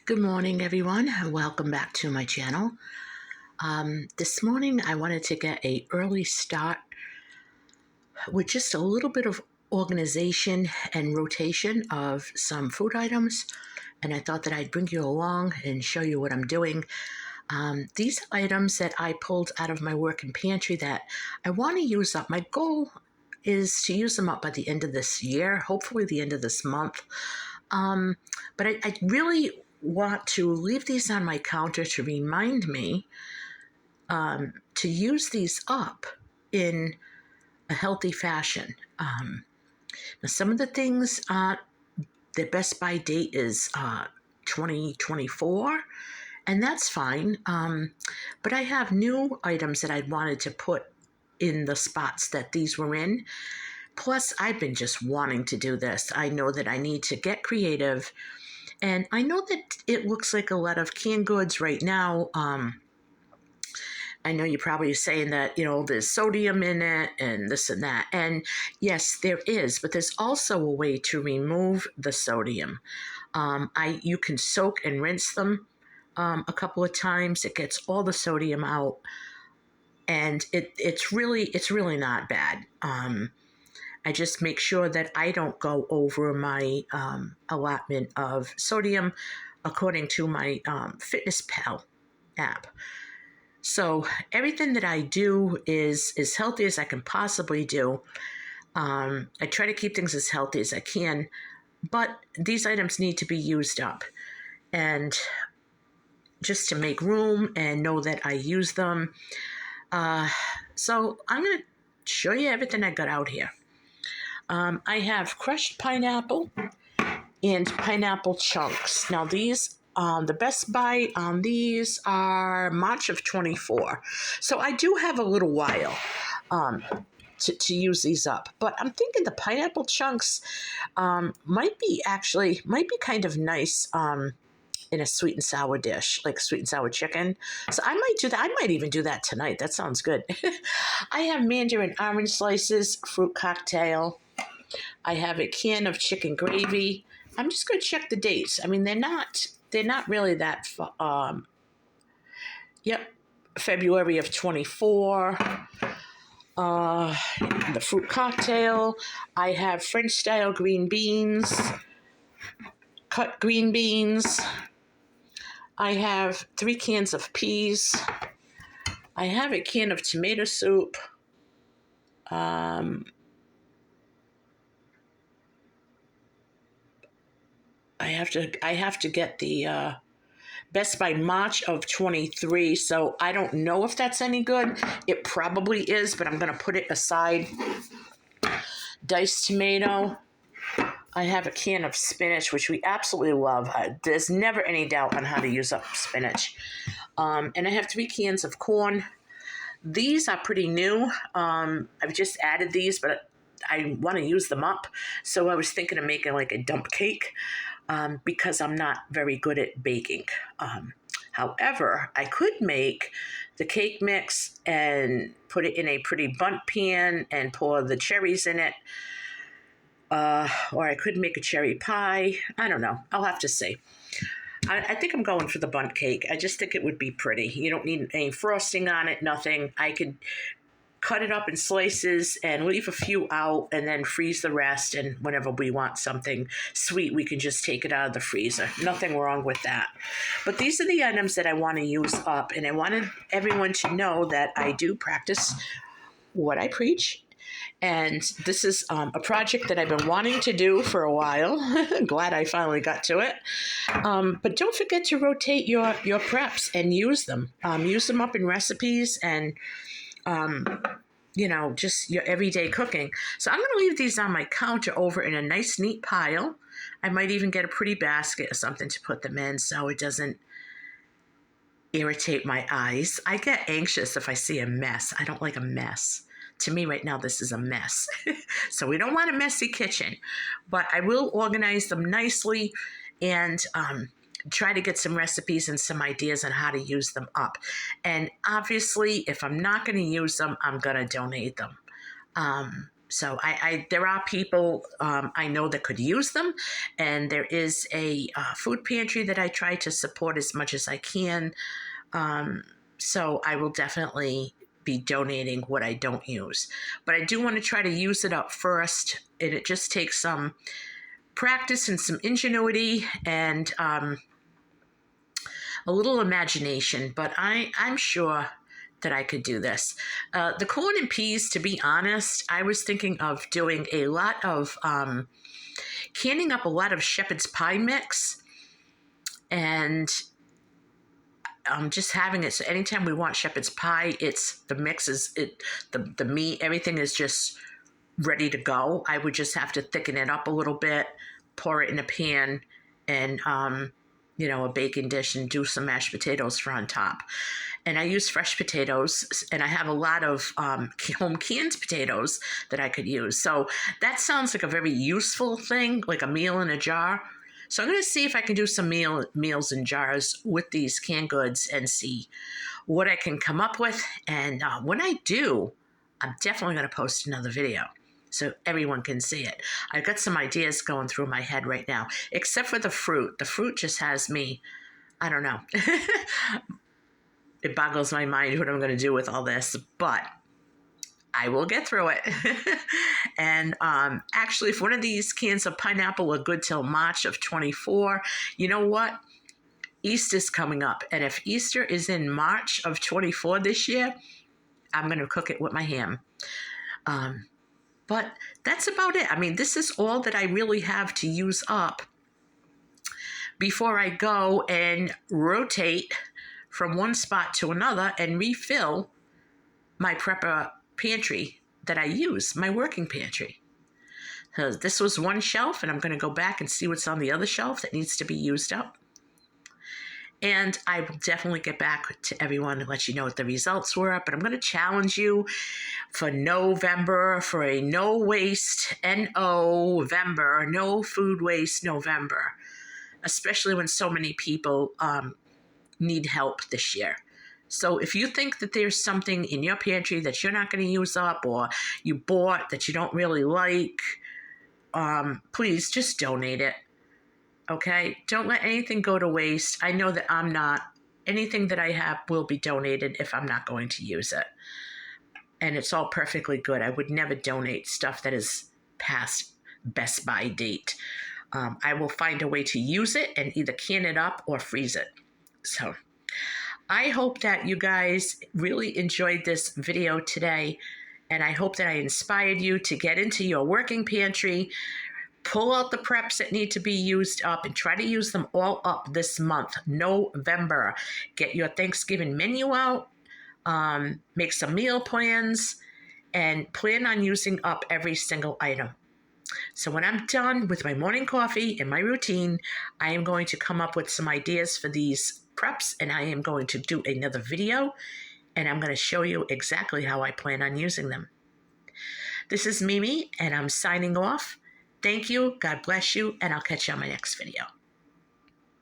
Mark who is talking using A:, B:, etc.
A: Good morning, everyone, and welcome back to my channel. This morning, I wanted to get an early start with just a little bit of organization and rotation of some food items, and I thought that I'd bring you along and show you what I'm doing. These are items that I pulled out of my working pantry that I want to use up. My goal is to use them up by the end of this year, hopefully the end of this month. But I really want to leave these on my counter to remind me to use these up in a healthy fashion. Now some of the things, their best by date is 2024, and that's fine. But I have new items that I wanted to put in the spots that these were in. Plus, I've been just wanting to do this. I know that I need to get creative. And I know that it looks like a lot of canned goods right now. I know you're probably saying that, there's sodium in it and this and that. And yes, there is, but there's also a way to remove the sodium. You can soak and rinse them a couple of times. It gets all the sodium out, and it's really not bad. I just make sure that I don't go over my allotment of sodium according to my FitnessPal app. So everything that I do is as healthy as I can possibly do. I try to keep things as healthy as I can, but these items need to be used up. And just to make room and know that I use them. So I'm going to show you everything I got out here. I have crushed pineapple and pineapple chunks. Now these, the best buy on these are March of 24. So I do have a little while to use these up. But I'm thinking the pineapple chunks might be kind of nice in a sweet and sour dish, like sweet and sour chicken. So I might do that. I might even do that tonight. That sounds good. I have mandarin orange slices, fruit cocktail. I have a can of chicken gravy. I'm just going to check the dates. I mean, they're not really that February of 24. The fruit cocktail. I have French style green beans, cut green beans. I have 3 cans of peas. I have a can of tomato soup. I have to get the Best by March of 23, so I don't know if that's any good. It probably is, but I'm going to put it aside. Diced tomato. I have a can of spinach, which we absolutely love. There's never any doubt on how to use up spinach. And I have 3 cans of corn. These are pretty new. I've just added these, but I want to use them up. So I was thinking of making like a dump cake. Because I'm not very good at baking. However, I could make the cake mix and put it in a pretty bundt pan and pour the cherries in it. Or I could make a cherry pie. I don't know. I'll have to see. I think I'm going for the bundt cake. I just think it would be pretty. You don't need any frosting on it, nothing. I could cut it up in slices and leave a few out and then freeze the rest. And whenever we want something sweet, we can just take it out of the freezer. Nothing wrong with that. But these are the items that I want to use up. And I wanted everyone to know that I do practice what I preach. And this is a project that I've been wanting to do for a while. Glad I finally got to it. But don't forget to rotate your preps and use them. Use them up in recipes and just your everyday cooking. So I'm going to leave these on my counter over in a nice, neat pile. I might even get a pretty basket or something to put them in so it doesn't irritate my eyes. I get anxious if I see a mess. I don't like a mess. To me right now, this is a mess. So we don't want a messy kitchen. But I will organize them nicely and try to get some recipes and some ideas on how to use them up. And obviously, if I'm not going to use them, I'm going to donate them. So there are people I know that could use them, and there is a food pantry that I try to support as much as I can. So I will definitely be donating what I don't use. But I do want to try to use it up first, and it just takes some practice and some ingenuity and a little imagination. But I'm sure that I could do this. The corn and peas, to be honest, I was thinking of doing a lot of canning up a lot of shepherd's pie mix and just having it. So anytime we want shepherd's pie, the mix is the meat, everything is just ready to go. I would just have to thicken it up a little bit, pour it in a pan, and a baking dish, and do some mashed potatoes for on top. And I use fresh potatoes, and I have a lot of home canned potatoes that I could use. So that sounds like a very useful thing, like a meal in a jar. So I'm going to see if I can do some meals in jars with these canned goods and see what I can come up with. And when I do, I'm definitely going to post another video so everyone can see it. I've got some ideas going through my head right now, except for the fruit. The fruit just has me, I don't know. It boggles my mind what I'm going to do with all this, but I will get through it. And actually, if one of these cans of pineapple are good till March of 24, you know what? Easter's coming up. And if Easter is in March of 24 this year, I'm going to cook it with my ham. But that's about it. I mean, this is all that I really have to use up before I go and rotate from one spot to another and refill my prepper pantry that I use, my working pantry. So this was one shelf, and I'm going to go back and see what's on the other shelf that needs to be used up. And I will definitely get back to everyone and let you know what the results were. But I'm going to challenge you for November, for a no waste, November, no food waste November, especially when so many people need help this year. So if you think that there's something in your pantry that you're not going to use up, or you bought that you don't really like, please just donate it. Okay? Don't let anything go to waste. I know that I'm not. Anything that I have will be donated if I'm not going to use it. And it's all perfectly good. I would never donate stuff that is past best by date. I will find a way to use it and either can it up or freeze it. So I hope that you guys really enjoyed this video today, and I hope that I inspired you to get into your working pantry, pull out the preps that need to be used up, and try to use them all up this month, November. Get your Thanksgiving menu out, make some meal plans, and plan on using up every single item. So when I'm done with my morning coffee and my routine, I am going to come up with some ideas for these preps, and I am going to do another video, and I'm going to show you exactly how I plan on using them. This is Mimi, and I'm signing off. Thank you, God bless you, and I'll catch you on my next video.